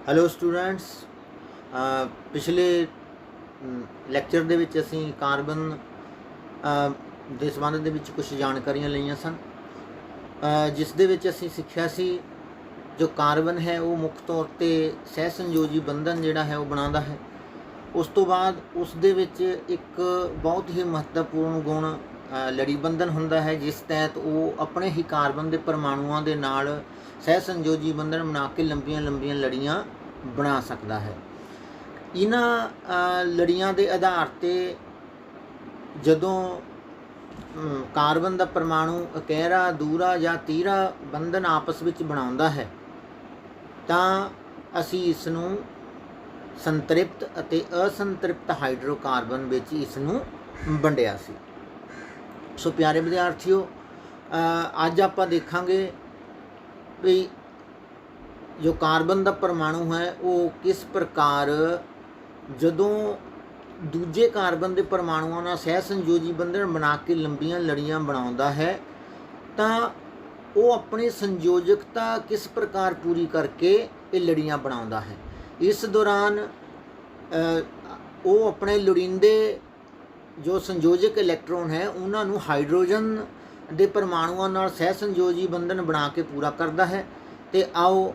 Hello students, ਪਿਛਲੇ lecture ਦੇ ਵਿੱਚ ਅਸੀਂ ਕਾਰਬਨ ਦੇ ਸੰਬੰਧ ਦੇ ਵਿੱਚ ਕੁਝ ਜਾਣਕਾਰੀਆਂ ਲਈਆਂ ਸਨ, ਜਿਸ ਦੇ ਵਿੱਚ ਅਸੀਂ ਸਿੱਖਿਆ ਸੀ ਜੋ ਕਾਰਬਨ ਹੈ ਉਹ ਮੁੱਖ ਤੌਰ 'ਤੇ ਸਹਿ ਸੰਯੋਜੀ ਬੰਧਨ ਜਿਹੜਾ ਹੈ ਉਹ ਬਣਾਉਂਦਾ ਹੈ। ਉਸ ਤੋਂ ਬਾਅਦ ਉਸ ਦੇ ਵਿੱਚ ਇੱਕ ਬਹੁਤ ਹੀ ਮਹੱਤਵਪੂਰਨ ਗੁਣ ਲੜੀ ਬੰਧਨ ਹੁੰਦਾ ਹੈ, ਜਿਸ ਤਹਿਤ ਉਹ ਆਪਣੇ ਹੀ ਕਾਰਬਨ ਦੇ ਪਰਮਾਣੂਆਂ ਦੇ ਨਾਲ ਸਹਿ ਸੰਯੋਜੀ ਬੰਧਨ ਬਣਾ ਕੇ ਲੰਬੀਆਂ ਲੰਬੀਆਂ ਲੜੀਆਂ ਬਣਾ ਸਕਦਾ ਹੈ। ਇਹਨਾਂ ਲੜੀਆਂ ਦੇ ਆਧਾਰ 'ਤੇ ਜਦੋਂ ਕਾਰਬਨ ਦਾ ਪਰਮਾਣੂ ਇਕਹਿਰਾ, ਦੂਹਰਾ ਜਾਂ ਤੀਹਰਾ ਬੰਧਨ ਆਪਸ ਵਿੱਚ ਬਣਾਉਂਦਾ ਹੈ ਤਾਂ ਅਸੀਂ ਇਸ ਨੂੰ ਸੰਤ੍ਰਿਪਤ ਅਤੇ ਅਸੰਤ੍ਰਿਪਤ ਹਾਈਡਰੋਕਾਰਬਨ ਵਿੱਚ ਇਸ ਨੂੰ ਵੰਡਿਆ ਸੀ। ਸੋ ਪਿਆਰੇ ਵਿਦਿਆਰਥੀਓ, ਅੱਜ ਆਪਾਂ ਦੇਖਾਂਗੇ ਵੀ ਜੋ ਕਾਰਬਨ ਦਾ ਪਰਮਾਣੂ ਹੈ ਉਹ ਕਿਸ ਪ੍ਰਕਾਰ ਜਦੋਂ ਦੂਜੇ ਕਾਰਬਨ ਦੇ ਪਰਮਾਣੂਆਂ ਨਾਲ ਸਹਿ ਸੰਯੋਜੀ ਬੰਧਨ ਬਣਾ ਕੇ ਲੰਬੀਆਂ ਲੜੀਆਂ ਬਣਾਉਂਦਾ ਹੈ ਤਾਂ ਉਹ ਆਪਣੀ ਸੰਯੋਜਕਤਾ ਕਿਸ ਪ੍ਰਕਾਰ ਪੂਰੀ ਕਰਕੇ ਇਹ ਲੜੀਆਂ ਬਣਾਉਂਦਾ ਹੈ। ਇਸ ਦੌਰਾਨ ਉਹ ਆਪਣੇ ਲੋੜੀਂਦੇ ਜੋ ਸੰਯੋਜਕ ਇਲੈਕਟ੍ਰੋਨ ਹੈ ਉਹਨਾਂ ਨੂੰ ਹਾਈਡਰੋਜਨ ਦੇ ਪਰਮਾਣੂਆਂ ਨਾਲ ਸਹਿ ਸੰਯੋਜੀ ਬੰਧਨ ਬਣਾ ਕੇ ਪੂਰਾ ਕਰਦਾ ਹੈ। ਤੇ ਆਓ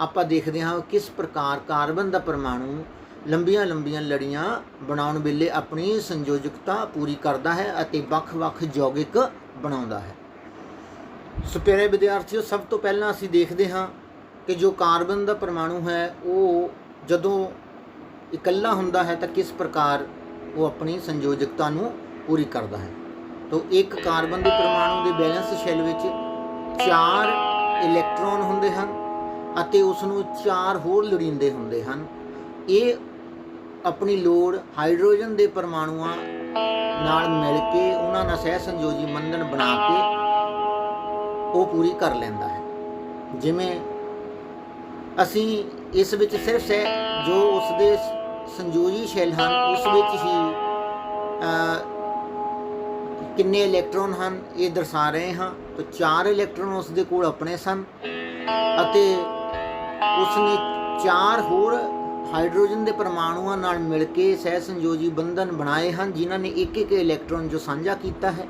ਆਪਾਂ ਦੇਖਦੇ ਹਾਂ ਕਿਸ ਪ੍ਰਕਾਰ ਕਾਰਬਨ ਦਾ ਪਰਮਾਣੂ ਲੰਬੀਆਂ ਲੰਬੀਆਂ ਲੜੀਆਂ ਬਣਾਉਣ ਵੇਲੇ ਆਪਣੀ ਸੰਯੋਜਕਤਾ ਪੂਰੀ ਕਰਦਾ ਹੈ ਅਤੇ ਵੱਖ-ਵੱਖ ਯੌਗਿਕ ਬਣਾਉਂਦਾ ਹੈ। ਸੋ ਪਿਆਰੇ ਵਿਦਿਆਰਥੀਓ, ਸਭ ਤੋਂ ਪਹਿਲਾਂ ਅਸੀਂ ਦੇਖਦੇ ਹਾਂ ਕਿ ਜੋ ਕਾਰਬਨ ਦਾ ਪਰਮਾਣੂ ਹੈ ਉਹ ਜਦੋਂ ਇਕੱਲਾ ਹੁੰਦਾ ਹੈ ਤਾਂ ਕਿਸ ਪ੍ਰਕਾਰ ਉਹ ਆਪਣੀ ਸੰਯੋਜਕਤਾ ਨੂੰ ਪੂਰੀ ਕਰਦਾ ਹੈ। ਤਾਂ ਇੱਕ ਕਾਰਬਨ ਦੇ ਪਰਮਾਣੂ ਦੇ ਬੈਲੈਂਸ ਸ਼ੈੱਲ ਵਿੱਚ 4 ਇਲੈਕਟ੍ਰੋਨ ਹੁੰਦੇ ਹਨ ਅਤੇ ਉਸ ਨੂੰ 4 ਹੋਰ ਲੋੜੀਂਦੇ ਹੁੰਦੇ ਹਨ। ਇਹ ਆਪਣੀ ਲੋੜ ਹਾਈਡਰੋਜਨ ਦੇ ਪਰਮਾਣੂਆਂ ਨਾਲ ਮਿਲ ਕੇ ਉਹਨਾਂ ਨਾਲ ਸਹਿ ਸੰਯੋਜੀ ਬੰਧਨ ਬਣਾ ਕੇ ਉਹ ਪੂਰੀ ਕਰ ਲੈਂਦਾ ਹੈ। ਜਿਵੇਂ ਅਸੀਂ ਇਸ ਵਿੱਚ ਸਿਰਫ ਜੋ ਉਸ ਦੇ ਸੰਯੋਜੀ ਸ਼ੈੱਲ ਹਨ ਉਸ ਵਿੱਚ ਹੀ ਕਿੰਨੇ ਇਲੈਕਟ੍ਰੋਨ ਹਨ ਇਹ ਦਰਸਾ ਰਹੇ ਹਾਂ। ਤਾਂ 4 ਇਲੈਕਟ੍ਰੋਨ ਉਸ ਦੇ ਕੋਲ ਆਪਣੇ ਸਨ ਅਤੇ ਉਸ ਨੇ 4 ਹੋਰ ਹਾਈਡਰੋਜਨ ਦੇ ਪਰਮਾਣੂਆਂ ਨਾਲ ਮਿਲ ਕੇ ਸਹਿ ਸੰਯੋਜੀ ਬੰਧਨ ਬਣਾਏ ਹਨ, ਜਿਨ੍ਹਾਂ ਨੇ ਇੱਕ ਇੱਕ ਇਲੈਕਟ੍ਰੋਨ ਜੋ ਸਾਂਝਾ ਕੀਤਾ ਹੈ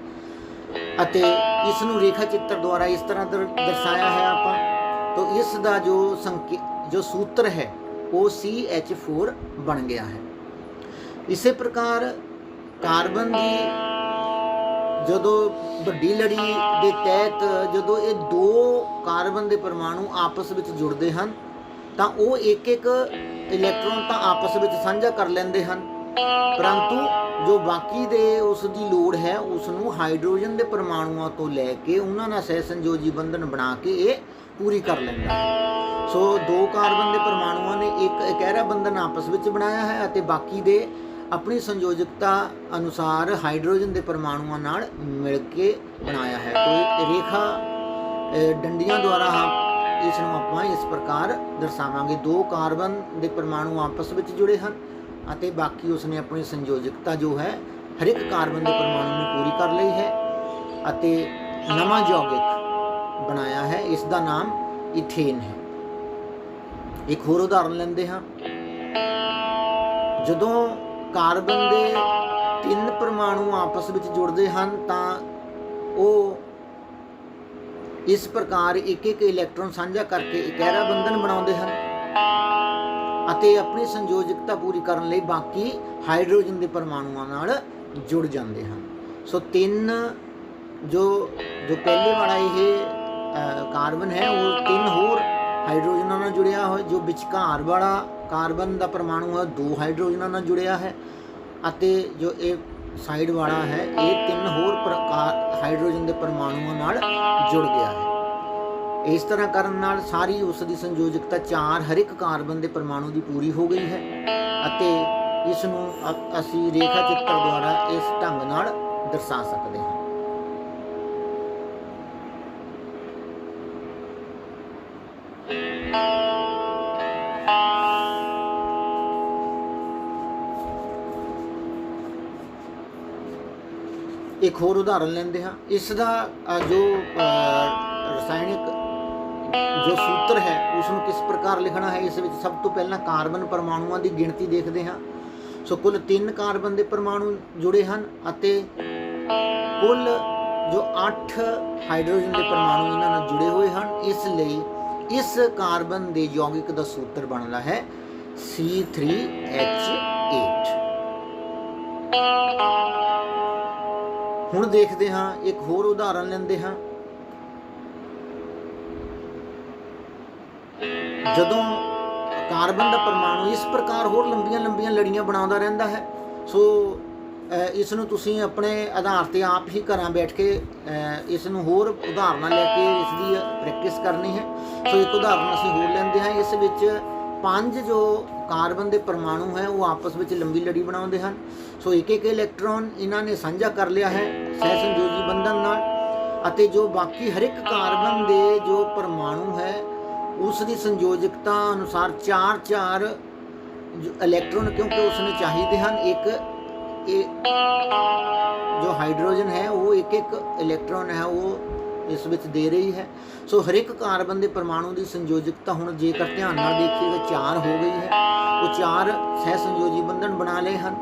ਅਤੇ ਇਸ ਨੂੰ ਰੇਖਾ ਚਿੱਤਰ ਦੁਆਰਾ ਇਸ ਤਰ੍ਹਾਂ ਦਰਸਾਇਆ ਹੈ ਆਪਾਂ। ਤਾਂ ਇਸ ਦਾ ਜੋ ਸੂਤਰ ਹੈ ਉਹ CH4 ਬਣ ਗਿਆ ਹੈ। ਇਸੇ ਪ੍ਰਕਾਰ ਕਾਰਬਨ ਦੀ ਜਦੋਂ ਵੱਡੀ ਲੜੀ ਦੇ ਤਹਿਤ ਜਦੋਂ ਇਹ 2 ਕਾਰਬਨ ਦੇ ਪਰਮਾਣੂ ਆਪਸ ਵਿੱਚ ਜੁੜਦੇ ਹਨ ਤਾਂ ਉਹ ਇੱਕ ਇੱਕ ਇਲੈਕਟ੍ਰੋਨ ਤਾਂ ਆਪਸ ਵਿੱਚ ਸਾਂਝਾ ਕਰ ਲੈਂਦੇ ਹਨ, ਪਰੰਤੂ ਜੋ ਬਾਕੀ ਦੇ ਉਸ ਦੀ ਲੋੜ ਹੈ ਉਸ ਨੂੰ ਹਾਈਡਰੋਜਨ ਦੇ ਪਰਮਾਣੂਆਂ ਤੋਂ ਲੈ ਕੇ ਉਹਨਾਂ ਨਾਲ ਸਹਿ ਸੰਯੋਜੀ ਬੰਧਨ ਬਣਾ ਕੇ ਇਹ ਪੂਰੀ ਕਰ ਲੈਂਦਾ ਹੈ। ਸੋ 2 ਕਾਰਬਨ ਦੇ ਪਰਮਾਣੂਆਂ ਨੇ ਇੱਕ ਇਕਹਿਰਾ ਬੰਧਨ ਆਪਸ ਵਿੱਚ ਬਣਾਇਆ ਹੈ ਅਤੇ ਬਾਕੀ ਦੇ ਆਪਣੀ ਸੰਯੋਜਕਤਾ ਅਨੁਸਾਰ ਹਾਈਡਰੋਜਨ ਦੇ ਪਰਮਾਣੂਆਂ ਨਾਲ ਮਿਲ ਕੇ ਬਣਾਇਆ ਹੈ। तो ਰੇਖਾ ਡੰਡੀਆਂ ਦੁਆਰਾ ਇਸ ਨੂੰ ਆਪਾਂ ਇਸ ਪ੍ਰਕਾਰ ਦਰਸਾਵਾਂਗੇ। 2 ਕਾਰਬਨ ਦੇ ਪਰਮਾਣੂ ਆਪਸ ਵਿੱਚ ਜੁੜੇ ਹਨ ਅਤੇ ਬਾਕੀ ਉਸਨੇ ਆਪਣੀ ਸੰਯੋਜਕਤਾ ਜੋ ਹੈ ਹਰ ਇੱਕ ਕਾਰਬਨ ਦੇ ਪਰਮਾਣੂ ਨੂੰ ਪੂਰੀ ਕਰ ਲਈ ਹੈ ਅਤੇ ਨਵਾਂ ਯੌਗਿਕ ਬਣਾਇਆ ਹੈ। ਇਸ ਦਾ ਨਾਮ ਇਥੇਨ ਹੈ। ਇੱਕ ਹੋਰ ਉਦਾਹਰਨ ਲੈਂਦੇ ਹਾਂ। ਜਦੋਂ ਕਾਰਬਨ ਦੇ 3 ਪਰਮਾਣੂ ਆਪਸ ਵਿੱਚ ਜੁੜਦੇ ਹਨ ਤਾਂ ਉਹ ਇਸ ਪ੍ਰਕਾਰ ਇੱਕ ਇੱਕ ਇਲੈਕਟ੍ਰੋਨ ਸਾਂਝਾ ਕਰਕੇ ਇਕਹਿਰਾ ਬੰਧਨ ਬਣਾਉਂਦੇ ਹਨ ਅਤੇ ਆਪਣੀ ਸੰਯੋਜਕਤਾ ਪੂਰੀ ਕਰਨ ਲਈ ਬਾਕੀ ਹਾਈਡਰੋਜਨ ਦੇ ਪਰਮਾਣੂਆਂ ਨਾਲ ਜੁੜ ਜਾਂਦੇ ਹਨ। ਸੋ 3 ਜੋ ਪਹਿਲੇ ਵਾਲਾ ਇਹ ਕਾਰਬਨ ਹੈ ਉਹ 3 ਹੋਰ ਹਾਈਡਰੋਜਨਾਂ ਨਾਲ ਜੁੜਿਆ ਹੋਇਆ, ਜੋ ਵਿਚਕਾਰ ਵਾਲਾ ਕਾਰਬਨ ਦਾ ਪਰਮਾਣੂ ਹੈ 2 ਹਾਈਡਰੋਜਨਾਂ ਨਾਲ ਜੁੜਿਆ ਹੈ ਅਤੇ ਜੋ ਇਹ ਸਾਈਡ ਵਾਲਾ ਹੈ ਇਹ 3 ਹੋਰ ਹਾਈਡਰੋਜਨ ਦੇ ਪਰਮਾਣੂਆਂ ਨਾਲ ਜੁੜ ਗਿਆ ਹੈ। ਇਸ ਤਰ੍ਹਾਂ ਕਰਨ ਨਾਲ ਸਾਰੀ ਉਸ ਦੀ ਸੰਯੋਜਕਤਾ 4 ਹਰ ਇੱਕ ਕਾਰਬਨ ਦੇ ਪਰਮਾਣੂ ਦੀ ਪੂਰੀ ਹੋ ਗਈ ਹੈ ਅਤੇ ਇਸ ਨੂੰ ਅਸੀਂ ਰੇਖਾ ਚਿੱਤਰ ਦੁਆਰਾ ਇਸ ਢੰਗ ਨਾਲ ਦਰਸਾ ਸਕਦੇ ਹਾਂ। ਇੱਕ ਹੋਰ ਉਦਾਹਰਨ ਲੈਂਦੇ ਹਾਂ। ਇਸ ਦਾ ਜੋ ਰਸਾਇਣਿਕ जो सूत्र है उसनूं किस प्रकार लिखना है। इस विच सब तो पहला कार्बन परमाणुओं की गिणती देखते हैं। सो कुल 3 कार्बन के परमाणु जुड़े हैं अते कुल जो 8 हाइड्रोजन के परमाणु इन्हां नाल जुड़े हुए हैं। इसलिए इस कार्बन के यौगिक का सूत्र बनता है C3H8। हुण देखते हाँ एक होर उदाहरण लेंदे हाँ। जदों कार्बन का परमाणु इस प्रकार होर लंबियां लंबियां लड़ियां बनाता रहता है। सो इसनूं तुसीं अपने आधार ते आप ही घर बैठ के इसनूं होर उदाहरण लैके इसकी प्रैक्टिस करनी है। सो एक उदाहरण असीं होर लैंदे हैं। इस विच 5 जो कार्बन के परमाणु हैं वो आपस में लंबी लड़ी बनाते हैं। सो एक एक इलैक्ट्रॉन इन्हां ने साझा कर लिया है सहसंयोजी बंधन नाल अते जो बाकी हर एक कार्बन के जो परमाणु है उसकी संयोजकता अनुसार 4 इलैक्ट्रॉन क्योंकि उसने चाहिए हैं। एक जो हाइड्रोजन है वो एक इलैक्ट्रॉन है वो इस विच दे रही है। सो हर एक कार्बन के परमाणु की संयोजकता हुण जेकर ध्यान नाल देखिएगा 4 हो गई है। वो 4 सहसंयोजी बंधन बना लए हैं।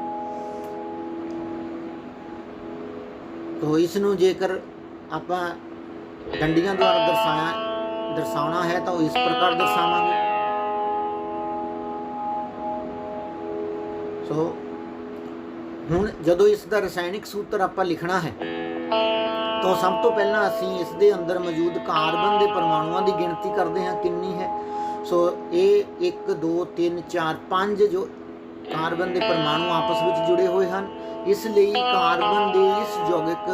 तो इसनूं जेकर आपां डंडियां द्वारा दर्शाना है तो इस प्रकार दर्शावांगे। सो हुण जदों इसका रसायनिक सूत्र आपां लिखना है तो सब तो पहला असीं इस दे अंदर मौजूद कार्बन के परमाणुओं की गिणती करते हैं कितनी है। सो ये 1 2 3 4 5 जो कार्बन के परमाणु आपस में जुड़े हुए हैं। इसलिए कार्बन के इस यौगिक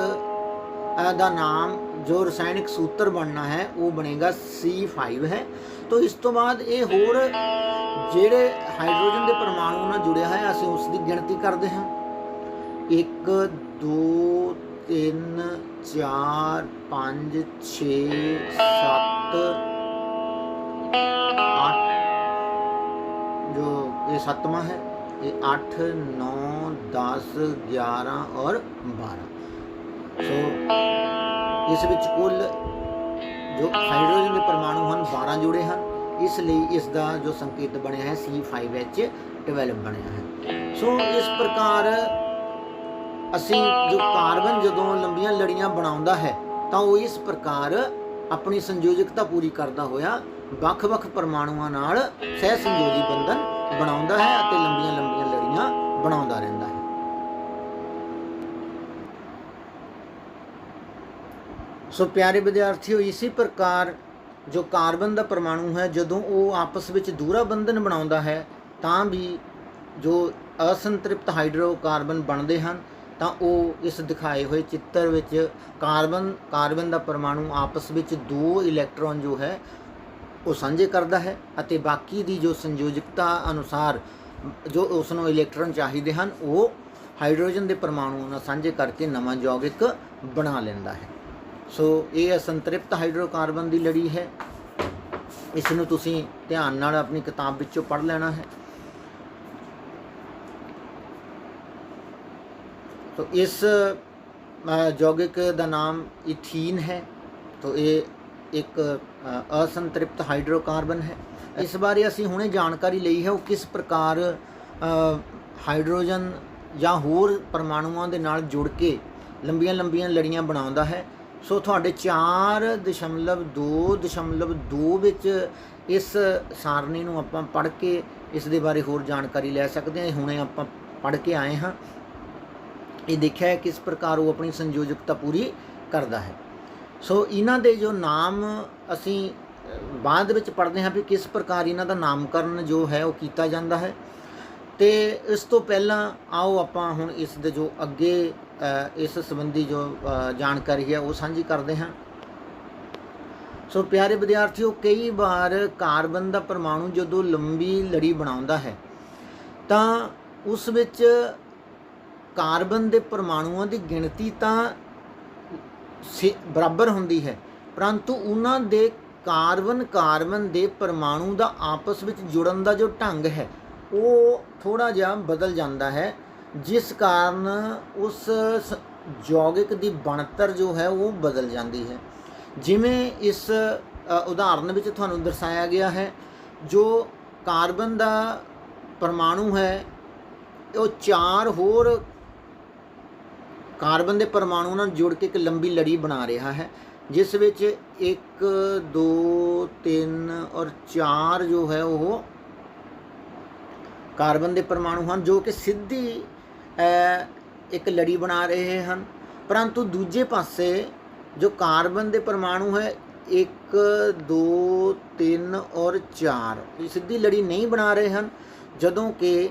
का नाम जो रसायनिक सूत्र बनना है वो बनेगा C5 है। तो इस तो बाद ये होर जेड़े हाइड्रोजन के परमाणु नाल जुड़े है असीं उसकी गिणती करते हैं। 1 2 3 4 5 6 7 8 जो ये 7वां है। ये 8 9 10 11 और 12। सो इस विच कुल जो हाइड्रोजन के परमाणु हैं 12 जुड़े हैं। इसलिए इसका जो संकेत बनया है C5H12 बनया है। सो इस प्रकार असी जो कार्बन जदों लंबियां लड़ियां बनाउंदा है तो वो इस प्रकार अपनी संयोजकता पूरी करता होया ਵੱਖ-ਵੱਖ परमाणुओं नाल सहसंयोजी बंधन बनाउंदा है अते लंबियां लंबियां लड़ियां बनाउंदा रहिंदा है। सो प्यारे विद्यार्थियों इसी प्रकार जो कार्बन का परमाणु है जदों वो आपस में दूरा बंधन बनाउंदा है तां भी जो असंतृप्त हाइड्रोकार्बन बनते हैं। तो वो इस दिखाए हुए चित्र विच कार्बन का परमाणु आपस में 2 इलैक्ट्रॉन जो है वो साझे करता है अते बाकी की जो संयोजकता अनुसार जो उसनों इलैक्ट्रॉन चाहिए हैं वो हाइड्रोजन के परमाणु नाल साझे करके नवा यौगिक बना लेंदा है। सो ये असंतृप्त हाइड्रोकार्बन की लड़ी है। इसनूं तुसीं ध्यान नाल अपनी किताब विचों पढ़ लेना है। तो इस यौगिक का नाम इथीन है। तो ये एक असंतृप्त हाइड्रोकार्बन है। इस बारे असीं हुणे जानकारी लई है वो किस प्रकार हाइड्रोजन या होर परमाणुओं के नाल जुड़ के लंबियां लंबियां लड़ियां बनाउंदा है। सो तुहाडे 4.2.2 विच इस सारणी नूं आपां पढ़ के इस दे बारे होर जानकारी लै सकते हैं। हुणे आपां पढ़ के आए हाँ। ये देखा है किस प्रकार वो अपनी संयोजकता पूरी करता है। सो इन्हां दे जो नाम असी बाद विच पढ़ते हैं भी किस प्रकार इन्हां दा नामकरण जो है वो किया जाता है। तो इस तो पहला आओ आपां हुण इस दे जो अगे इस संबंधी जो जानकारी है वो साझी करते हैं। सो प्यारे विद्यार्थियों कई बार कार्बन का परमाणु जो लंबी लड़ी बनाउंदा है तो उस विच कार्बन के परमाणुओं की गिणती तो बराबर होंदी है परंतु उन्हां दे कार्बन के परमाणु का आपस में जुड़न का जो ढंग है वो थोड़ा जिहा बदल जाता है जिस कारण उस यौगिक की बनतर जो है वो बदल जाती है। जिमें इस ਉਦਾਹਰਨ ਵਿੱਚ ਤੁਹਾਨੂੰ ਦਰਸਾਇਆ ਗਿਆ ਹੈ। ਜੋ ਕਾਰਬਨ ਦਾ ਪਰਮਾਣੂ ਹੈ ਉਹ 4 ਹੋਰ ਕਾਰਬਨ ਦੇ ਪਰਮਾਣੂ ਨਾਲ ਜੁੜ ਕੇ ਇੱਕ ਲੰਬੀ ਲੜੀ ਬਣਾ ਰਿਹਾ ਹੈ, ਜਿਸ ਵਿੱਚ 1 2 3 ਔਰ 4 ਜੋ ਹੈ ਉਹ ਕਾਰਬਨ ਦੇ ਪਰਮਾਣੂ ਹਨ, ਜੋ ਕਿ ਸਿੱਧੀ ਇੱਕ ਲੜੀ ਬਣਾ ਰਹੇ ਹਨ। ਪਰੰਤੂ ਦੂਜੇ ਪਾਸੇ ਜੋ ਕਾਰਬਨ ਦੇ ਪਰਮਾਣੂ ਹੈ 1 2 3 ਔਰ 4 ਇਹ ਸਿੱਧੀ ਲੜੀ ਨਹੀਂ ਬਣਾ ਰਹੇ ਹਨ, ਜਦੋਂ ਕਿ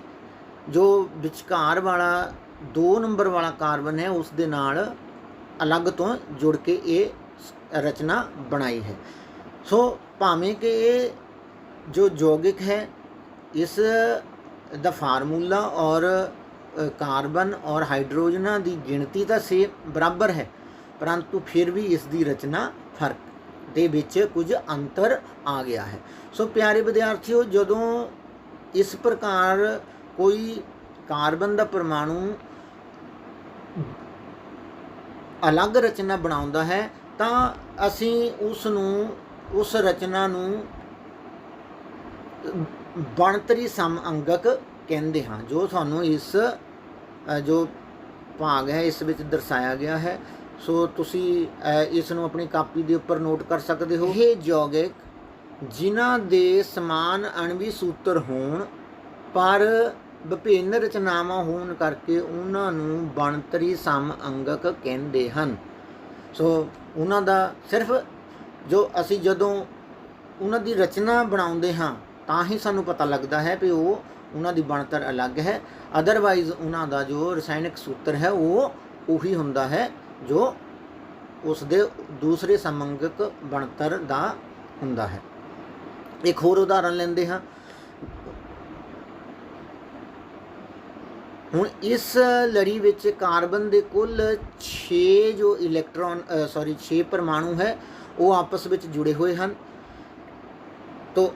ਜੋ ਵਿਚਕਾਰ ਵਾਲਾ 2 ਨੰਬਰ ਵਾਲਾ ਕਾਰਬਨ ਹੈ ਉਸ ਦੇ ਨਾਲ ਅਲੱਗ ਤੋਂ ਜੁੜ ਕੇ ਇਹ ਰਚਨਾ ਬਣਾਈ ਹੈ। ਸੋ ਭਾਵੇਂ ਕਿ ਇਹ ਜੋ ਯੌਗਿਕ ਹੈ ਇਸ ਦਾ ਫਾਰਮੂਲਾ और ਕਾਰਬਨ और ਹਾਈਡਰੋਜਨਾਂ ਦੀ ਗਿਣਤੀ ਤਾਂ ਸੇਮ ਬਰਾਬਰ ਹੈ, ਪਰੰਤੂ ਫਿਰ ਵੀ ਇਸ ਦੀ ਰਚਨਾ ਫਰਕ ਦੇ ਵਿੱਚ ਕੁਝ ਅੰਤਰ ਆ ਗਿਆ ਹੈ। ਸੋ ਪਿਆਰੇ ਵਿਦਿਆਰਥੀਓ, ਜਦੋਂ ਇਸ ਪ੍ਰਕਾਰ ਕੋਈ ਕਾਰਬਨ ਦਾ ਪਰਮਾਣੂ ਅਲੱਗ ਰਚਨਾ ਬਣਾਉਂਦਾ ਹੈ ਤਾਂ ਅਸੀਂ ਉਸ ਰਚਨਾ ਨੂੰ ਬਣਤਰੀ ਸਮਅੰਗਕ ਕਹਿੰਦੇ ਹਾਂ, ਜੋ ਤੁਹਾਨੂੰ ਇਸ ਜੋ ਭਾਗ ਹੈ ਇਸ ਵਿੱਚ ਦਰਸਾਇਆ ਗਿਆ ਹੈ। ਸੋ ਤੁਸੀਂ ਇਸ ਨੂੰ ਆਪਣੀ ਕਾਪੀ ਦੇ ਉੱਪਰ ਨੋਟ ਕਰ ਸਕਦੇ ਹੋ। ਇਹ ਯੌਗਿਕ ਜਿਨ੍ਹਾਂ ਦੇ ਸਮਾਨ ਅਣਵੀ ਸੂਤਰ ਹੋਣ ਪਰ ਵਿਭਿੰਨ ਰਚਨਾਵਾਂ ਹੋਣ ਕਰਕੇ ਉਹਨਾਂ ਨੂੰ ਬਣਤਰੀ ਸਮਅੰਗਕ ਕਹਿੰਦੇ ਹਨ। ਸੋ ਉਹਨਾਂ ਦਾ ਸਿਰਫ ਜੋ ਅਸੀਂ ਜਦੋਂ ਉਹਨਾਂ ਦੀ ਰਚਨਾ ਬਣਾਉਂਦੇ ਹਾਂ ਤਾਂ ਹੀ ਸਾਨੂੰ ਪਤਾ ਲੱਗਦਾ ਹੈ ਵੀ ਉਹ ਉਹਨਾਂ ਦੀ ਬਣਤਰ ਅਲੱਗ ਹੈ, ਅਦਰਵਾਈਜ਼ ਉਹਨਾਂ ਦਾ ਜੋ ਰਸਾਇਣਿਕ ਸੂਤਰ ਹੈ ਉਹ ਉਹੀ ਹੁੰਦਾ ਹੈ ਜੋ ਉਸ ਦੇ ਦੂਸਰੇ ਸਮਅੰਗਕ ਬਣਤਰ ਦਾ ਹੁੰਦਾ ਹੈ। ਇੱਕ ਹੋਰ ਉਦਾਹਰਨ ਲੈਂਦੇ ਹਾਂ। ਹੁਣ ਇਸ ਲੜੀ ਵਿੱਚ ਕਾਰਬਨ ਦੇ ਕੁੱਲ 6 ਜੋ 6 ਪਰਮਾਣੂ ਹੈ ਉਹ ਆਪਸ ਵਿੱਚ ਜੁੜੇ ਹੋਏ ਹਨ। ਤੋ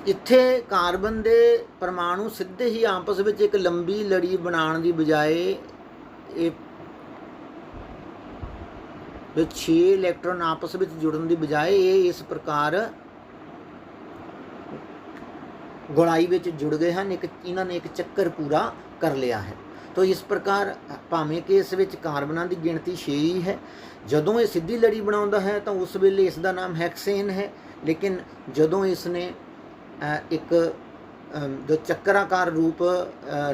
ਇੱਥੇ ਕਾਰਬਨ ਦੇ ਪਰਮਾਣੂ ਸਿੱਧੇ ਹੀ ਆਪਸ ਵਿੱਚ ਇੱਕ ਲੰਬੀ ਲੜੀ ਬਣਾਉਣ ਦੀ ਬਜਾਏ ਇਹ ਜੋ 6 ਇਲੈਕਟ੍ਰੋਨ ਆਪਸ ਵਿੱਚ ਜੁੜਨ ਦੀ ਬਜਾਏ ਇਹ ਇਸ ਪ੍ਰਕਾਰ ਗੁਣਾਈ ਵਿੱਚ ਜੁੜ ਗਏ ਹਨ। ਇਹਨਾਂ ਨੇ ਇੱਕ ਚੱਕਰ ਪੂਰਾ ਕਰ ਲਿਆ ਹੈ। ਤੋ ਇਸ ਪ੍ਰਕਾਰ ਭਾਵੇਂ ਕਿ ਇਸ ਵਿੱਚ ਕਾਰਬਨਾਂ ਦੀ ਗਿਣਤੀ 6 ਹੀ ਹੈ, ਜਦੋਂ ਇਹ ਸਿੱਧੀ ਲੜੀ ਬਣਾਉਂਦਾ ਹੈ ਤਾਂ ਉਸ ਵੇਲੇ ਇਸ ਦਾ ਨਾਮ ਹੈਕਸੇਨ ਹੈ, ਲੇਕਿਨ ਜਦੋਂ ਇਸ ਨੇ ਇੱਕ ਜੋ ਚੱਕਰਾਕਾਰ ਰੂਪ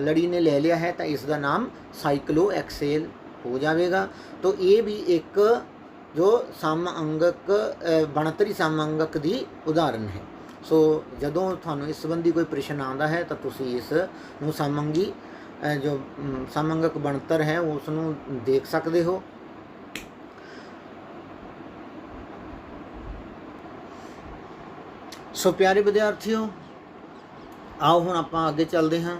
ਲੜੀ ਨੇ ਲੈ ਲਿਆ ਹੈ ਤਾਂ ਇਸ ਦਾ ਨਾਮ ਸਾਈਕਲੋਐਕਸੇਨ ਹੋ ਜਾਵੇਗਾ। तो ये भी एक जो समअंगक ਬਣਤਰੀ ਸਮਅੰਗਕ ਦੀ ਉਦਾਹਰਨ ਹੈ। सो ਜਦੋਂ ਤੁਹਾਨੂੰ ਇਸ ਸੰਬੰਧੀ ਕੋਈ ਪ੍ਰਸ਼ਨ ਆਉਂਦਾ ਹੈ ਤਾਂ ਤੁਸੀਂ ਇਸ ਨੂੰ ਸਮਅੰਗੀ जो समअंगक ਬਣਤਰ ਹੈ ਉਸ ਨੂੰ ਦੇਖ ਸਕਦੇ ਹੋ। सो प्यारे विद्यार्थियों, आओ हुण आपां अगे चलते हाँ।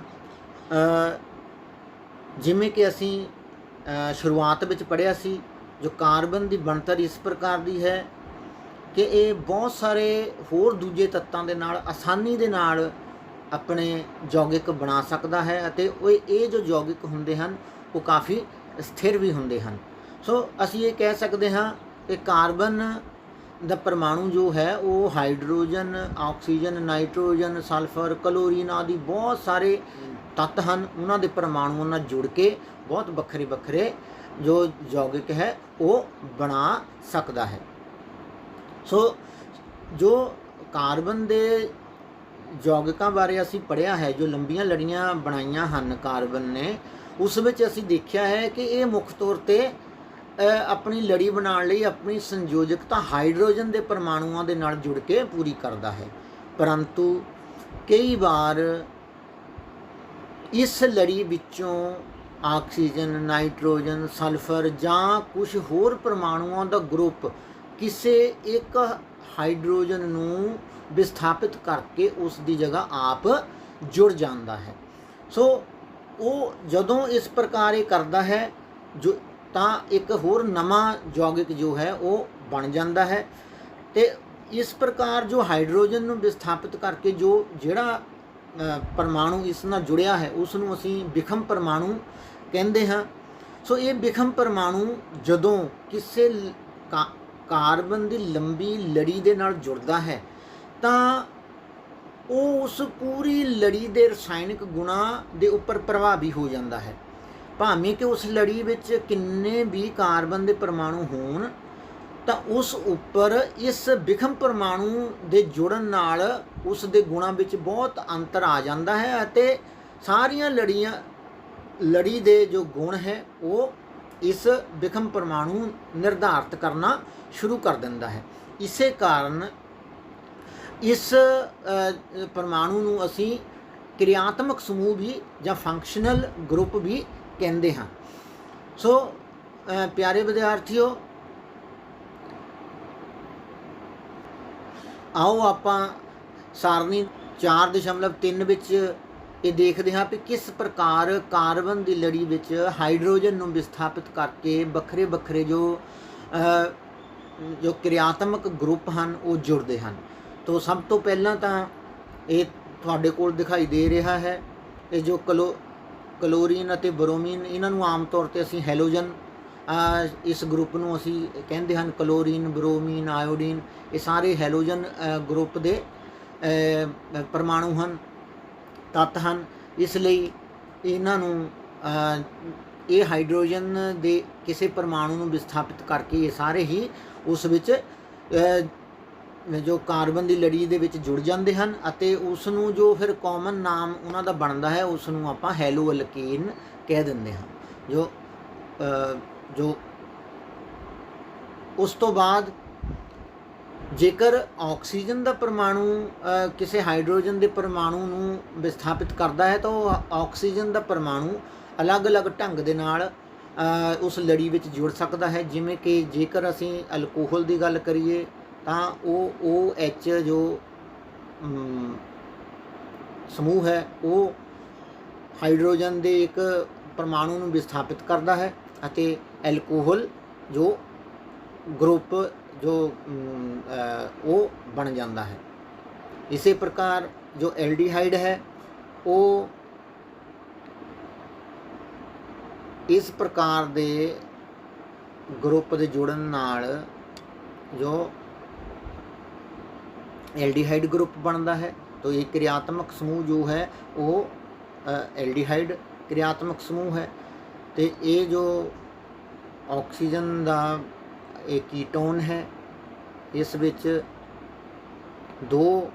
जिमें कि असी शुरुआत विच पढ़िया सी, जो कार्बन की बनतर इस प्रकार की है कि ये बहुत सारे होर दूजे तत्तां दे नाल आसानी दे नाल अपने यौगिक बना सकता है अते ये जो यौगिक हुंदे हन वो काफ़ी स्थिर भी हुंदे हन। सो असी ये कह सकते हाँ कि कार्बन दा परमाणु जो है वो hydrogen, oxygen, nitrogen, sulphur, chlorine आदि बहुत सारे तत्त हैं, उन्होंने दे परमाणुओं नाल जुड़ के बहुत बखरे बखरे जो यौगिक है वो बना सकता है। सो जो कार्बन दे यौगिकों बारे असी पढ़िया है, जो लंबियां लड़ियां बनाइया हैं कार्बन ने, उस विच असी देखा है कि ये मुख तौर पर अपनी लड़ी बनाने लई अपनी संयोजकता हाइड्रोजन के परमाणुओं के नाल जुड़ के पूरी करता है, परंतु कई बार इस लड़ी विचों ऑक्सीजन, नाइट्रोजन, सल्फर जां कुछ होर परमाणुओं का ग्रुप किसी एक हाइड्रोजन नूं विस्थापित करके उसकी जगह आप जुड़ जाता है। सो वो जदों इस प्रकार करता है जो तो एक होर नवा यौगिक जो है वो बन जाता है। तो इस प्रकार जो हाइड्रोजन नूं विस्थापित करके जो जिहड़ा परमाणु इस नाल जुड़िया है उसनूं असीं विखम परमाणु कहते हाँ। सो ये विखम परमाणु जदों किसी ਕਾਰਬਨ ਦੀ ਲੰਬੀ ਲੜੀ ਦੇ ਨਾਲ ਜੁੜਦਾ ਹੈ ਤਾਂ ਉਹ ਉਸ ਪੂਰੀ ਲੜੀ ਦੇ ਰਸਾਇਣਿਕ ਗੁਣਾਂ ਦੇ ਉੱਪਰ ਪ੍ਰਭਾਵੀ ਹੋ ਜਾਂਦਾ ਹੈ। ਭਾਵੇਂ ਕਿ ਉਸ ਲੜੀ ਵਿੱਚ ਕਿੰਨੇ ਵੀ ਕਾਰਬਨ ਦੇ ਪਰਮਾਣੂ ਹੋਣ ਤਾਂ ਉਸ ਉੱਪਰ ਇਸ ਵਿਖਮ ਪਰਮਾਣੂ ਦੇ ਜੁੜਨ ਨਾਲ ਉਸ ਦੇ ਗੁਣਾਂ ਵਿੱਚ ਬਹੁਤ ਅੰਤਰ ਆ ਜਾਂਦਾ ਹੈ ਅਤੇ ਸਾਰੀਆਂ ਲੜੀ ਦੇ ਜੋ ਗੁਣ ਹੈ ਉਹ ਇਸ ਵਿਖਮ ਪਰਮਾਣੂ ਨਿਰਧਾਰਿਤ ਕਰਨਾ ਸ਼ੁਰੂ ਕਰ ਦਿੰਦਾ ਹੈ। ਇਸੇ ਕਾਰਨ ਇਸ ਪਰਮਾਣੂ ਨੂੰ ਅਸੀਂ ਕਿਰਿਆਤਮਕ ਸਮੂਹ ਵੀ ਜਾਂ ਫੰਕਸ਼ਨਲ ਗਰੁੱਪ ਵੀ ਕਹਿੰਦੇ ਹਾਂ। ਸੋ ਪਿਆਰੇ ਵਿਦਿਆਰਥੀਓ, ਆਓ ਆਪਾਂ ਸਾਰਣੀ 4.3 ਵਿੱਚ ਇਹ ਦੇਖਦੇ ਹਾਂ ਕਿ ਕਿਸ ਪ੍ਰਕਾਰ ਕਾਰਬਨ ਦੀ ਲੜੀ ਵਿੱਚ ਹਾਈਡਰੋਜਨ ਨੂੰ ਵਿਸਥਾਪਿਤ ਕਰਕੇ ਵੱਖਰੇ ਵੱਖਰੇ ਜੋ ਕਿਰਿਆਤਮਕ ਗਰੁੱਪ ਹਨ ਉਹ ਜੁੜਦੇ ਹਨ। तो सब तो पहला तो ये तुहाडे कोल दिखाई दे रहा है, ये जो कलोरीन अते ब्रोमीन, इन्हों आम तौर पर असी हैलोजन इस ग्रुप नूं असी कहते हैं। कलोरीन, ब्रोमीन, आयोडीन ये सारे हैलोजन ग्रुप के परमाणु हैं, तत्त हैं। इसलिए इन्हों ये हाइड्रोजन के किसी परमाणु नूं विस्थापित करके ये सारे ही उस विच जो कार्बन की लड़ी दे विच जुड़ जाते हैं अते उसनूं जो फिर कॉमन नाम उन्हां दा बनता है उसनूं आपां हैलो अल्केन कह दिंदे हां। जो उस तो बाद जेकर ऑक्सीजन का परमाणु किसी हाइड्रोजन के परमाणु नूं विस्थापित करता है तो ऑक्सीजन का परमाणु अलग अलग ढंग दे नाल उस लड़ी विच जुड़ सकता है। जिमें कि जेकर असीं अल्कोहल की गल करिए ਤਾਂ ਉਹ OH जो समूह है वो हाइड्रोजन के एक परमाणु ਨੂੰ विस्थापित करता है ਅਤੇ एल्कोहल जो ग्रुप जो वो बन जाता है। इसी प्रकार जो एल्डिहाइड है वो इस प्रकार के ग्रुप के जुड़न नाल जो एल्डिहाइड ग्रुप बनता है। तो ये क्रियात्मक समूह जो है वो एल्डिहाइड क्रियात्मक समूह है। तो ये जो ऑक्सीजन का एक कीटोन है, इस विच दो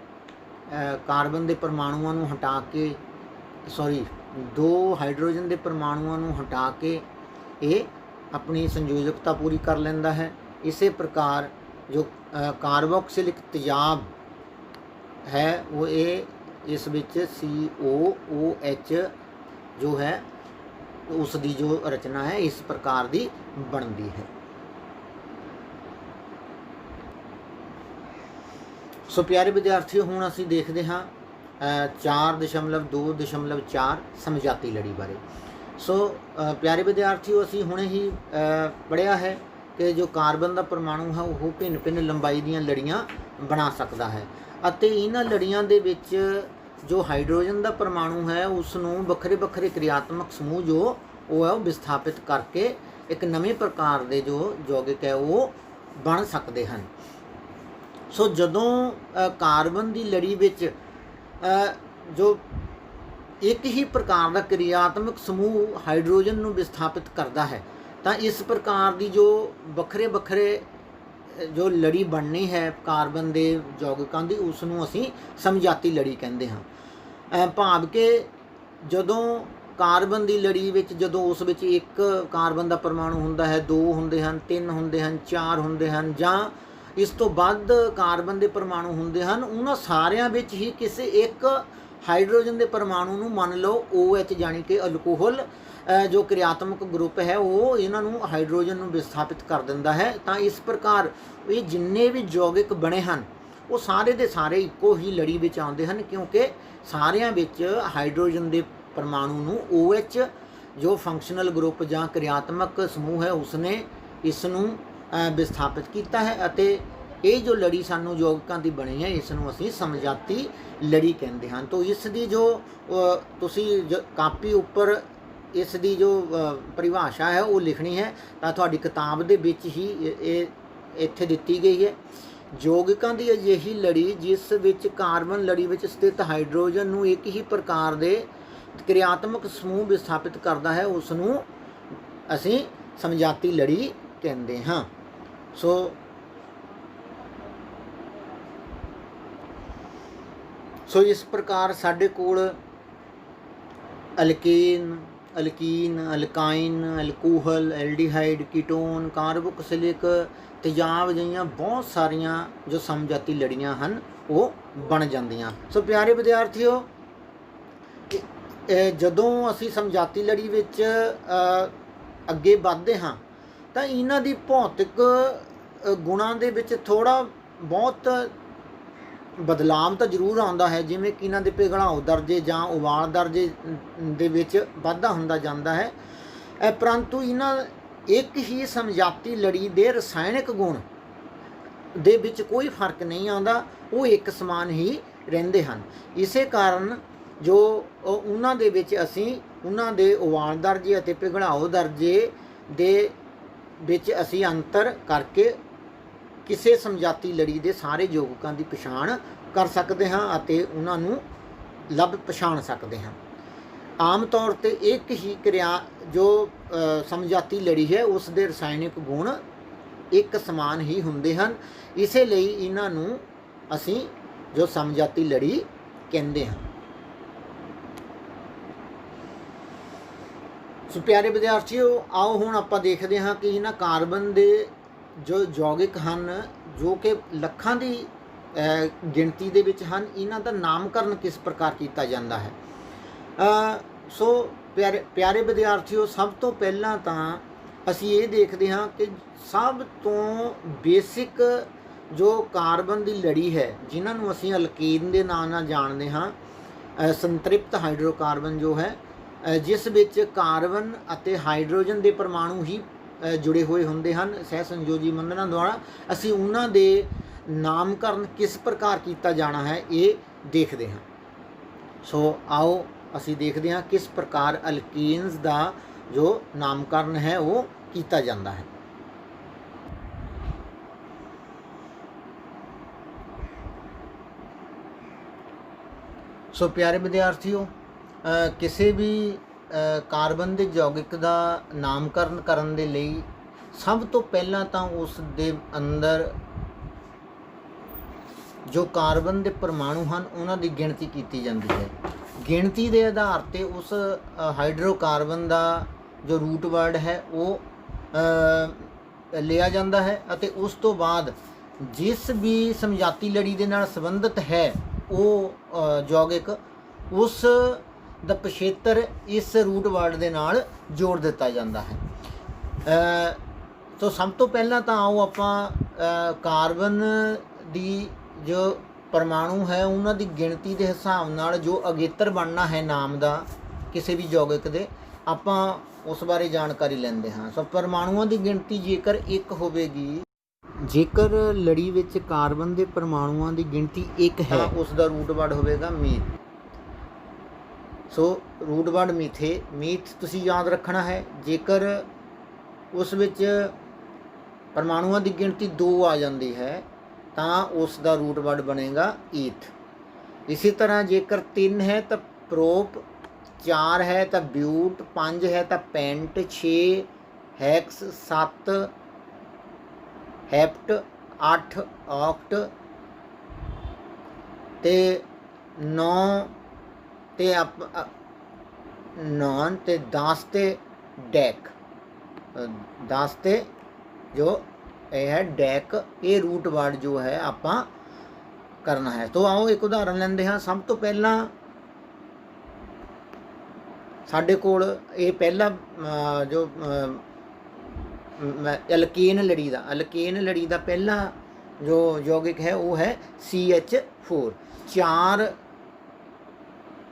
कार्बन के परमाणुओं को हटा के दो हाइड्रोजन के परमाणुओं को हटा के ये अपनी संयोजकता पूरी कर लेंदा है। इसी प्रकार जो कार्बोक्सिलिक तेजाब है वो ये इस विच COOH जो है उसकी जो रचना है इस प्रकार की बनती है। सो प्यारे विद्यार्थियों, हुण असीं देखते हाँ 4.2.4 समझाती लड़ी बारे। सो प्यारे विद्यार्थियों, असीं हुणे ही पढ़िया है कि जो कार्बन का परमाणु है वो भिन्न भिन्न लंबाई दीयां लड़ियाँ बना सकता है ਅਤੇ इन्हां लड़ियां दे विच जो हाइड्रोजन का परमाणु है उसनूं ਵੱਖਰੇ ਵੱਖਰੇ क्रियात्मक समूह जो वो है विस्थापित करके एक नवे प्रकार के जो यौगिक है वो बन सकते हैं। सो जदों कार्बन की लड़ी विच जो एक ही प्रकार का क्रियात्मक समूह हाइड्रोजन नूं विस्थापित करता है तो इस प्रकार की जो ਵੱਖਰੇ ਵੱਖਰੇ जो लड़ी बननी है कार्बन के यौगिकों की उसनूं असीं समझाती लड़ी कहते हैं। भाव के जदों कार्बन की लड़ी विच जदों उस विच एक कार्बन का परमाणु हुंदा है, दो हुंदे हन, तीन हुंदे हन, चार हुंदे हन जां इस तो वध कार्बन के परमाणु हुंदे हन, उन्हां सारियां विच ही किसी एक हाइड्रोजन के परमाणु नूं मान लो OH यानी कि अल्कोहल जो क्रियात्मक ग्रुप है वो इन्हों हाइड्रोजन नूं विस्थापित कर दिंदा है। तो इस प्रकार ये जिन्ने भी यौगिक बने हैं वो सारे के सारे इक्को ही लड़ी विच आउंदे हन, क्योंकि सारियां विच हाइड्रोजन के परमाणु नूं OH जो फंक्शनल ग्रुप जां क्रियात्मक समूह है उसने इसनूं विस्थापित किया है अते ये जो लड़ी सानू यौगिकों की बनी है इसनूं असीं समझाती लड़ी कहते हैं। तो इसकी जो तुसीं कापी उपर इसकी जो परिभाषा है वो लिखनी है तो तुहाडी किताब दे विच ही ये ਇੱਥੇ ਦਿੱਤੀ ਗਈ ਹੈ। ਯੌਗਿਕਾਂ ਦੀ ਅਜਿਹੀ ਲੜੀ ਜਿਸ ਵਿੱਚ ਕਾਰਬਨ ਲੜੀ ਵਿੱਚ ਸਥਿਤ ਹਾਈਡਰੋਜਨ ਨੂੰ ਇੱਕ ਹੀ ਪ੍ਰਕਾਰ ਦੇ ਕਿਰਿਆਤਮਕ ਸਮੂਹ ਵਿਸਥਾਪਿਤ ਕਰਦਾ ਹੈ, ਉਸ ਨੂੰ ਅਸੀਂ ਸਮਝਾਤੀ ਲੜੀ ਕਹਿੰਦੇ ਹਾਂ। ਸੋ ਇਸ ਪ੍ਰਕਾਰ ਸਾਡੇ ਕੋਲ ਅਲਕੇਨ, ਅਲਕੀਨ, ਅਲਕਾਈਨ, ਐਲਕੋਹਲ, ਐਲਡੀਹਾਈਡ, ਕੀਟੋਨ, ਕਾਰਬੋਕਸਿਲਿਕ, ਤੇਜ਼ਾਬ ਜਿਹੀਆਂ ਬਹੁਤ ਸਾਰੀਆਂ ਜੋ ਸਮਝਾਤੀ ਲੜੀਆਂ ਹਨ ਉਹ ਬਣ ਜਾਂਦੀਆਂ। ਸੋ ਪਿਆਰੇ ਵਿਦਿਆਰਥੀਓ, ਜਦੋਂ ਅਸੀਂ ਸਮਝਾਤੀ ਲੜੀ ਵਿੱਚ ਅੱਗੇ ਵੱਧਦੇ ਹਾਂ ਤਾਂ ਇਹਨਾਂ ਦੀ ਭੌਤਿਕ ਗੁਣਾਂ ਦੇ ਵਿੱਚ ਥੋੜ੍ਹਾ ਬਹੁਤ ਬਦਲਾਵ ਤਾਂ ਜ਼ਰੂਰ ਆਉਂਦਾ ਹੈ, ਜਿਵੇਂ ਕਿ ਇਹਨਾਂ ਦੇ ਪਿਘਲਾਓ ਦਰਜੇ ਜਾਂ ਉਬਾਲ ਦਰਜੇ ਦੇ ਵਿੱਚ ਵਾਧਾ ਹੁੰਦਾ ਜਾਂਦਾ ਹੈ, ਪਰੰਤੂ ਇਹਨਾਂ ਇੱਕ ਹੀ ਸਮਝਾਤੀ ਲੜੀ ਦੇ ਰਸਾਇਣਕ ਗੁਣ ਦੇ ਵਿੱਚ ਕੋਈ ਫਰਕ ਨਹੀਂ ਆਉਂਦਾ, ਉਹ ਇੱਕ ਸਮਾਨ ਹੀ ਰਹਿੰਦੇ ਹਨ। ਇਸੇ ਕਾਰਨ ਜੋ ਉਹਨਾਂ ਦੇ ਵਿੱਚ ਅਸੀਂ ਉਹਨਾਂ ਦੇ ਉਬਾਲ ਦਰਜੇ ਅਤੇ ਪਿਘਲਾਓ ਦਰਜੇ ਦੇ ਵਿੱਚ ਅਸੀਂ ਅੰਤਰ ਕਰਕੇ ਕਿਸੇ ਸਮਝਾਤੀ ਲੜੀ ਦੇ ਸਾਰੇ ਯੌਗਿਕਾਂ ਦੀ ਪਛਾਣ ਕਰ ਸਕਦੇ ਹਾਂ ਅਤੇ ਉਹਨਾਂ ਨੂੰ ਲੱਭ ਪਛਾਣ ਸਕਦੇ ਹਾਂ। ਆਮ ਤੌਰ ਤੇ ਇੱਕ ਹੀ ਕਿਰਿਆ ਜੋ ਸਮਝਾਤੀ ਲੜੀ ਹੈ ਉਸ ਦੇ ਰਸਾਇਣਿਕ ਗੁਣ ਇੱਕ ਸਮਾਨ ਹੀ ਹੁੰਦੇ ਹਨ, ਇਸੇ ਲਈ ਇਹਨਾਂ ਨੂੰ ਅਸੀਂ ਜੋ ਸਮਝਾਤੀ ਲੜੀ ਕਹਿੰਦੇ ਹਾਂ। ਸੋ ਪਿਆਰੇ ਵਿਦਿਆਰਥੀਓ, ਆਓ ਹੁਣ ਆਪਾਂ ਦੇਖਦੇ ਹਾਂ ਕਿ ਇਹਨਾਂ ਕਾਰਬਨ ਦੇ ਜੋ ਯੌਗਿਕ ਹਨ ਜੋ ਕਿ ਲੱਖਾਂ ਦੀ ਗਿਣਤੀ ਦੇ ਵਿੱਚ ਹਨ, ਇਹਨਾਂ ਦਾ ਨਾਮਕਰਨ ਕਿਸ ਪ੍ਰਕਾਰ ਕੀਤਾ ਜਾਂਦਾ ਹੈ। ਸੋ ਪਿਆਰੇ ਵਿਦਿਆਰਥੀਓ, ਸਭ ਤੋਂ ਪਹਿਲਾਂ ਤਾਂ ਅਸੀਂ ਇਹ ਦੇਖਦੇ ਹਾਂ ਕਿ ਸਭ ਤੋਂ ਬੇਸਿਕ ਜੋ ਕਾਰਬਨ ਦੀ ਲੜੀ ਹੈ, ਜਿਨ੍ਹਾਂ ਨੂੰ ਅਸੀਂ ਅਲਕੀਨ ਦੇ ਨਾਂ ਨਾਲ ਜਾਣਦੇ ਹਾਂ, ਸੰਤ੍ਰਿਪਤ ਹਾਈਡਰੋਕਾਰਬਨ ਜੋ ਹੈ, ਜਿਸ ਵਿੱਚ ਕਾਰਬਨ ਅਤੇ ਹਾਈਡਰੋਜਨ ਦੇ ਪਰਮਾਣੂ ਹੀ ਜੁੜੇ ਹੋਏ ਹੁੰਦੇ ਹਨ ਸਹਿ ਸੰਯੋਜੀ ਬੰਧਨਾਂ ਦੁਆਰਾ, ਅਸੀਂ ਉਹਨਾਂ ਦੇ ਨਾਮਕਰਨ ਕਿਸ ਪ੍ਰਕਾਰ ਕੀਤਾ ਜਾਣਾ ਹੈ ਇਹ ਦੇਖਦੇ ਹਾਂ। ਸੋ ਆਓ ਅਸੀਂ ਦੇਖਦੇ ਹਾਂ ਕਿਸ ਪ੍ਰਕਾਰ ਅਲਕੀਨਸ ਦਾ ਜੋ ਨਾਮਕਰਨ ਹੈ ਉਹ ਕੀਤਾ ਜਾਂਦਾ ਹੈ। ਸੋ ਪਿਆਰੇ ਵਿਦਿਆਰਥੀਓ, ਕਿਸੇ ਵੀ ਕਾਰਬਨ ਦੇ ਯੌਗਿਕ ਦਾ ਨਾਮਕਰਨ ਕਰਨ ਦੇ ਲਈ ਸਭ ਤੋਂ ਪਹਿਲਾਂ ਤਾਂ ਉਸ ਦੇ ਅੰਦਰ ਜੋ ਕਾਰਬਨ ਦੇ ਪਰਮਾਣੂ ਹਨ ਉਹਨਾਂ ਦੀ ਗਿਣਤੀ ਕੀਤੀ ਜਾਂਦੀ ਹੈ। ਗਿਣਤੀ ਦੇ ਆਧਾਰ 'ਤੇ ਉਸ ਹਾਈਡਰੋਕਾਰਬਨ ਦਾ ਜੋ ਰੂਟ ਵਰਡ ਹੈ ਉਹ ਲਿਆ ਜਾਂਦਾ ਹੈ ਅਤੇ ਉਸ ਤੋਂ ਬਾਅਦ ਜਿਸ ਵੀ ਸਮਝਾਤੀ ਲੜੀ ਦੇ ਨਾਲ ਸੰਬੰਧਿਤ ਹੈ ਉਹ ਯੌਗਿਕ, ਉਸ ਦਾ ਪਿਛੇਤਰ ਇਸ ਰੂਟ ਵਰਡ ਦੇ ਨਾਲ ਜੋੜ ਦਿੱਤਾ ਜਾਂਦਾ ਹੈ। ਸੋ ਸਭ ਤੋਂ ਪਹਿਲਾਂ ਤਾਂ ਆਓ ਆਪਾਂ ਕਾਰਬਨ ਦੀ ਜੋ ਪਰਮਾਣੂ ਹੈ ਉਹਨਾਂ ਦੀ ਗਿਣਤੀ ਦੇ ਹਿਸਾਬ ਨਾਲ ਜੋ ਅਗੇਤਰ ਬਣਨਾ ਹੈ ਨਾਮ ਦਾ ਕਿਸੇ ਵੀ ਯੌਗਿਕ ਦੇ, ਆਪਾਂ ਉਸ ਬਾਰੇ ਜਾਣਕਾਰੀ ਲੈਂਦੇ ਹਾਂ। ਸੋ ਪਰਮਾਣੂਆਂ ਦੀ ਗਿਣਤੀ ਜੇਕਰ ਇੱਕ ਹੋਵੇਗੀ, ਜੇਕਰ ਲੜੀ ਵਿੱਚ ਕਾਰਬਨ ਦੇ ਪਰਮਾਣੂਆਂ ਦੀ ਗਿਣਤੀ ਇੱਕ ਹੈ, ਉਸ ਦਾ ਰੂਟ ਵਰਡ ਹੋਵੇਗਾ ਮੀਥ। ਸੋ ਰੂਟ ਵਰਡ ਮੀਥ ਤੁਸੀਂ ਯਾਦ ਰੱਖਣਾ ਹੈ। ਜੇਕਰ ਉਸ ਵਿੱਚ ਪਰਮਾਣੂਆਂ ਦੀ ਗਿਣਤੀ 2 ਆ ਜਾਂਦੀ ਹੈ ਤਾਂ ਉਸ ਦਾ ਰੂਟ ਵਰਡ ਬਣੇਗਾ ਈਥ। ਇਸੇ ਤਰ੍ਹਾਂ ਜੇਕਰ 3 ਹੈ ਤਾਂ ਪ੍ਰੋਪ, 4 ਹੈ ਤਾਂ ਬਿਊਟ, 5 ਹੈ ਤਾਂ ਪੈਂਟ, 6 ਹੈਕਸ, 7 ਹੈਪਟ, 8 ਔਕਟ ਤੇ 9 ਤੇ 9 ਤੇ 10 ਤੇ ਡੈਕ, 10 ਤੇ ਜੋ ਇਹ ਹੈ ਡੈਕ, ਇਹ ਰੂਟ ਵਰਡ ਜੋ ਹੈ ਆਪਾਂ ਕਰਨਾ ਹੈ। तो आओ एक उदाहरण ਲੈਂਦੇ ਹਾਂ। ਸਭ ਤੋਂ ਪਹਿਲਾਂ ਸਾਡੇ ਕੋਲ ਇਹ ਪਹਿਲਾ ਜੋ ਅਲਕੇਨ ਲੜੀ ਦਾ ਪਹਿਲਾ ਜੋ ਯੌਗਿਕ ਹੈ ਉਹ ਹੈ CH4। 4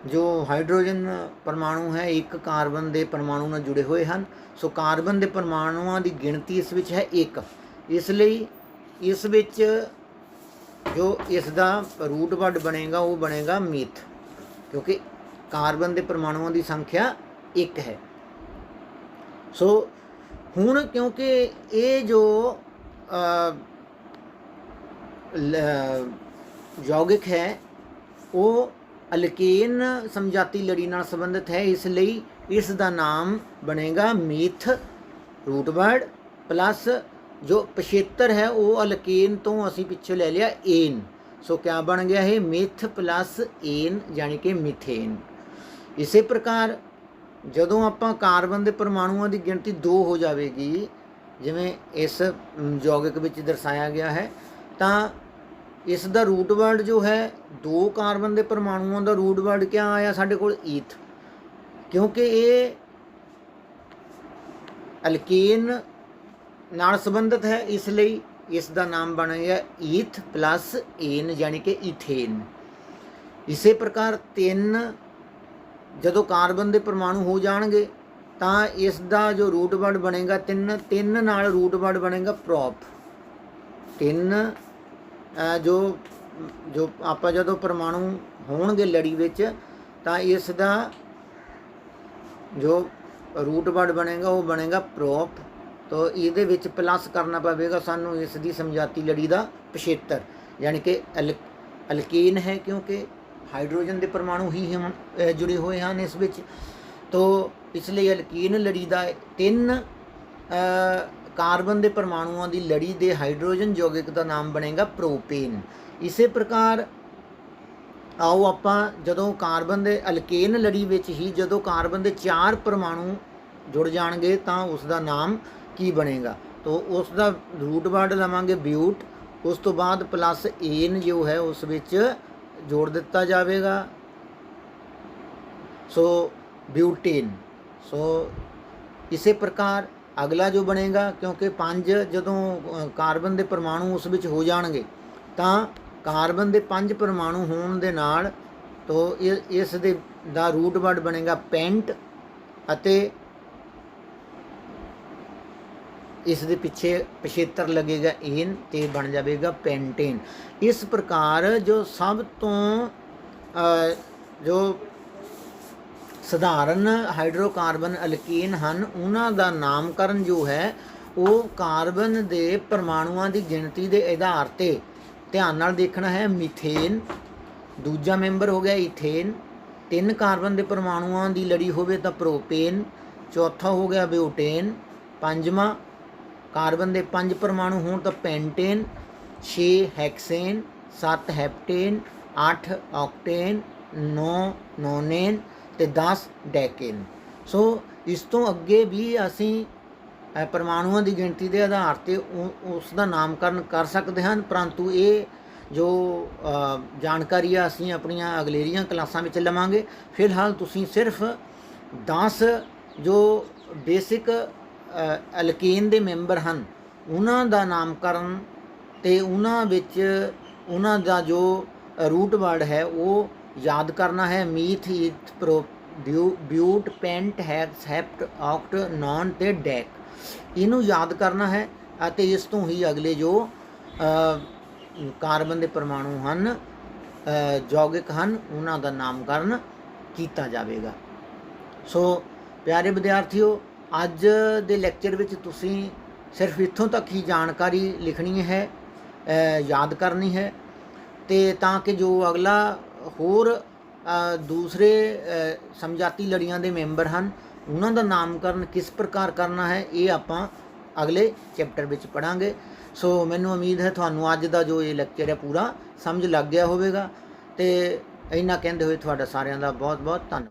ਜੋ ਹਾਈਡਰੋਜਨ ਪਰਮਾਣੂ ਹੈ ਇੱਕ ਕਾਰਬਨ ਦੇ ਪਰਮਾਣੂ ਨਾਲ ਜੁੜੇ ਹੋਏ ਹਨ। ਸੋ ਕਾਰਬਨ ਦੇ ਪਰਮਾਣੂਆਂ ਦੀ ਗਿਣਤੀ ਇਸ ਵਿੱਚ ਹੈ 1, ਇਸ ਲਈ ਇਸ ਵਿੱਚ जो इसका रूट वर्ड बनेगा वो बनेगा मीथ, क्योंकि कार्बन के परमाणुओं की संख्या 1 है। सो हुण क्योंकि ये जो ਯੌਗਿਕ ਹੈ ਉਹ ਅਲਕੇਨ ਸਮਝਾਤੀ ਲੜੀ ਨਾਲ ਸੰਬੰਧਿਤ ਹੈ, ਇਸ ਲਈ ਇਸ ਦਾ ਨਾਮ ਬਣੇਗਾ ਮੀਥ ਰੂਟ ਵਰਡ ਪਲੱਸ ਜੋ ਪਿਛੇਤਰ ਹੈ ਉਹ ਅਲਕੇਨ ਤੋਂ ਅਸੀਂ ਪਿੱਛੇ ਲੈ ਲਿਆ ਏਨ। ਸੋ ਕਿਆ ਬਣ ਗਿਆ ਇਹ ਮਿਥ ਪਲੱਸ ਏਨ ਯਾਨੀ ਕਿ ਮਿਥੇਨ। ਇਸੇ ਪ੍ਰਕਾਰ ਜਦੋਂ ਆਪਾਂ ਕਾਰਬਨ ਦੇ ਪਰਮਾਣੂਆਂ ਦੀ ਗਿਣਤੀ 2 ਹੋ ਜਾਵੇਗੀ ਜਿਵੇਂ ਇਸ ਯੌਗਿਕ ਵਿੱਚ ਦਰਸਾਇਆ ਗਿਆ ਹੈ, ਤਾਂ ਇਸ ਦਾ ਰੂਟ ਵਰਡ ਜੋ ਹੈ 2 ਕਾਰਬਨ ਦੇ ਪਰਮਾਣੂਆਂ ਦਾ ਰੂਟ ਵਰਡ ਕਿਆ ਆਇਆ ਸਾਡੇ ਕੋਲ ਈਥ, ਕਿਉਂਕਿ ਇਹ ਅਲਕੇਨ ਨਾਲ ਸੰਬੰਧਿਤ ਹੈ ਇਸ ਲਈ ਇਸ ਦਾ ਨਾਮ ਬਣ ਗਿਆ ਈਥ ਪਲੱਸ ਏਨ ਯਾਨੀ ਕਿ ਈਥੇਨ। ਇਸੇ ਪ੍ਰਕਾਰ 3 ਜਦੋਂ ਕਾਰਬਨ ਦੇ ਪਰਮਾਣੂ ਹੋ ਜਾਣਗੇ ਤਾਂ ਇਸ ਦਾ ਜੋ ਰੂਟ ਵਰਡ ਬਣੇਗਾ 3 ਨਾਲ ਰੂਟ ਵਰਡ ਬਣੇਗਾ ਪ੍ਰੋਪ। 3 ਜੋ ਆਪਾਂ ਜਦੋਂ ਪਰਮਾਣੂ ਹੋਣਗੇ ਲੜੀ ਵਿੱਚ ਤਾਂ ਇਸ ਦਾ ਜੋ ਰੂਟ ਵਰਡ ਬਣੇਗਾ ਉਹ ਬਣੇਗਾ ਪ੍ਰੋਪ। ਤੋ ਇਹਦੇ ਵਿੱਚ ਪਲੱਸ ਕਰਨਾ ਪਵੇਗਾ ਸਾਨੂੰ ਇਸ ਦੀ ਸਮਝਾਤੀ ਲੜੀ ਦਾ ਪਿਛੇਤਰ ਯਾਨੀ ਕਿ ਅਲਕੇਨ ਹੈ, ਕਿਉਂਕਿ ਹਾਈਡਰੋਜਨ ਦੇ ਪਰਮਾਣੂ ਹੀ ਜੁੜੇ ਹੋਏ ਹਨ ਇਸ ਵਿੱਚ। ਤੋ ਇਸ ਲਈ ਅਲਕੇਨ ਲੜੀ ਦਾ 3 ਕਾਰਬਨ ਦੇ ਪਰਮਾਣੂਆਂ ਦੀ ਲੜੀ ਦੇ ਹਾਈਡਰੋਜਨ ਯੌਗਿਕ ਦਾ ਨਾਮ ਬਣੇਗਾ ਪ੍ਰੋਪੇਨ। ਇਸੇ ਪ੍ਰਕਾਰ ਆਓ ਆਪਾਂ ਜਦੋਂ ਕਾਰਬਨ ਦੇ ਅਲਕੇਨ ਲੜੀ ਵਿੱਚ ਹੀ ਜਦੋਂ ਕਾਰਬਨ ਦੇ 4 ਪਰਮਾਣੂ ਜੁੜ ਜਾਣਗੇ ਤਾਂ ਉਸ ਦਾ ਨਾਮ ਕੀ ਬਣੇਗਾ। ਤੋ ਉਸ ਦਾ ਰੂਟ ਵਰਡ ਲਵਾਂਗੇ ਬਿਊਟ, ਉਸ ਤੋਂ ਬਾਅਦ ਪਲੱਸ ਏਨ ਜੋ ਹੈ ਉਸ ਵਿੱਚ ਜੋੜ ਦਿੱਤਾ ਜਾਵੇਗਾ, ਸੋ ਬਿਊਟੇਨ। ਸੋ ਇਸੇ ਪ੍ਰਕਾਰ ਅਗਲਾ ਜੋ ਬਣੇਗਾ, ਕਿਉਂਕਿ 5 ਜਦੋਂ ਕਾਰਬਨ ਦੇ ਪਰਮਾਣੂ ਉਸ ਵਿੱਚ ਹੋ ਜਾਣਗੇ ਤਾਂ ਕਾਰਬਨ ਦੇ 5 ਪਰਮਾਣੂ ਹੋਣ ਦੇ ਨਾਲ ਤੋ ਇਸ ਦੇ ਦਾ ਰੂਟ ਵਰਡ ਬਣੇਗਾ ਪੈਂਟ ਅਤੇ ਇਸ ਦੇ ਪਿੱਛੇ ਪਿਛੇਤਰ ਲੱਗੇਗਾ ਏਨ ਤੇ ਬਣ ਜਾਵੇਗਾ ਪੈਂਟੇਨ। ਇਸ ਪ੍ਰਕਾਰ ਜੋ ਸਭ ਤੋਂ ਜੋ ਸਧਾਰਨ ਹਾਈਡਰੋਕਾਰਬਨ ਅਲਕੇਨ ਹਨ ਉਹਨਾਂ ਦਾ ਨਾਮਕਰਨ ਜੋ ਹੈ ਉਹ ਕਾਰਬਨ ਦੇ ਪਰਮਾਣੂਆਂ ਦੀ ਗਿਣਤੀ ਦੇ ਆਧਾਰ 'ਤੇ ਧਿਆਨ ਨਾਲ ਦੇਖਣਾ ਹੈ। ਮੀਥੇਨ ਦੂਜਾ ਮੈਂਬਰ ਹੋ ਗਿਆ ਈਥੇਨ, 3 ਕਾਰਬਨ ਦੇ ਪਰਮਾਣੂਆਂ ਦੀ ਲੜੀ ਹੋਵੇ ਤਾਂ ਪ੍ਰੋਪੇਨ, ਚੌਥਾ ਹੋ ਗਿਆ ਬਿਊਟੇਨ, ਪੰਜਵਾਂ ਕਾਰਬਨ ਦੇ 5 ਪਰਮਾਣੂ ਹੋਣ ਤਾਂ ਪੈਂਟੇਨ, 6 ਹੈਕਸੇਨ, 7 ਹੈਪਟੇਨ, 8 ਔਕਟੇਨ, 9 ਨੋਨੇਨ ਤੇ 10 ਡੈਕੇਨ। ਸੋ ਇਸ ਤੋਂ ਅੱਗੇ ਵੀ ਅਸੀਂ ਪਰਮਾਣੂਆਂ ਦੀ ਗਿਣਤੀ ਦੇ ਆਧਾਰ 'ਤੇ ਉਸ ਦਾ ਨਾਮਕਰਨ ਕਰ ਸਕਦੇ ਹਨ, ਪਰੰਤੂ ਇਹ ਜੋ ਜਾਣਕਾਰੀ ਆ ਅਸੀਂ ਆਪਣੀਆਂ ਅਗਲੇਰੀਆਂ ਕਲਾਸਾਂ ਵਿੱਚ ਲਵਾਂਗੇ। ਫਿਲਹਾਲ ਤੁਸੀਂ ਸਿਰਫ 10 ਜੋ ਬੇਸਿਕ ਅਲਕੇਨ ਦੇ ਮੈਂਬਰ ਹਨ ਉਹਨਾਂ ਦਾ ਨਾਮਕਰਨ ਅਤੇ ਉਹਨਾਂ ਵਿੱਚ ਉਹਨਾਂ ਦਾ ਜੋ ਰੂਟ ਵਰਡ ਹੈ ਉਹ ਯਾਦ ਕਰਨਾ ਹੈ। Meet, ਈਥ, ਬਿਊਟ, pant, hacks, ਹੈਪਟ, Olcott, non ਤੇ ਡੈਕ, ਇਹਨੂੰ ਯਾਦ ਕਰਨਾ ਹੈ ਅਤੇ ਇਸ ਤੋਂ ਹੀ ਅਗਲੇ ਜੋ ਕਾਰਬਨ ਦੇ ਪਰਮਾਣੂ ਹਨ ਯੌਗਿਕ ਹਨ ਉਹਨਾਂ ਦਾ ਨਾਮਕਰਨ ਕੀਤਾ ਜਾਵੇਗਾ। ਸੋ ਪਿਆਰੇ ਵਿਦਿਆਰਥੀਓ, ਅੱਜ ਦੇ ਲੈਕਚਰ ਵਿੱਚ ਤੁਸੀਂ ਸਿਰਫ ਇੱਥੋਂ ਤੱਕ ਹੀ ਜਾਣਕਾਰੀ ਲਿਖਣੀ ਹੈ, ਯਾਦ ਕਰਨੀ ਹੈ, ਅਤੇ ਤਾਂ ਕਿ ਜੋ ਅਗਲਾ ਹੋਰ ਦੂਸਰੇ ਸਮਝਾਤੀ ਲੜੀਆਂ ਦੇ ਮੈਂਬਰ ਹਨ ਉਹਨਾਂ ਦਾ ਨਾਮਕਰਨ ਕਿਸ ਪ੍ਰਕਾਰ ਕਰਨਾ ਹੈ ਇਹ ਆਪਾਂ ਅਗਲੇ ਚੈਪਟਰ ਵਿੱਚ ਪੜ੍ਹਾਂਗੇ। ਸੋ ਮੈਨੂੰ ਉਮੀਦ ਹੈ ਤੁਹਾਨੂੰ ਅੱਜ ਦਾ ਜੋ ਇਹ ਲੈਕਚਰ ਹੈ ਪੂਰਾ ਸਮਝ ਲੱਗ ਗਿਆ ਹੋਵੇਗਾ, ਅਤੇ ਇੰਨਾ ਕਹਿੰਦੇ ਹੋਏ ਤੁਹਾਡਾ ਸਾਰਿਆਂ ਦਾ ਬਹੁਤ ਬਹੁਤ ਧੰਨਵਾਦ।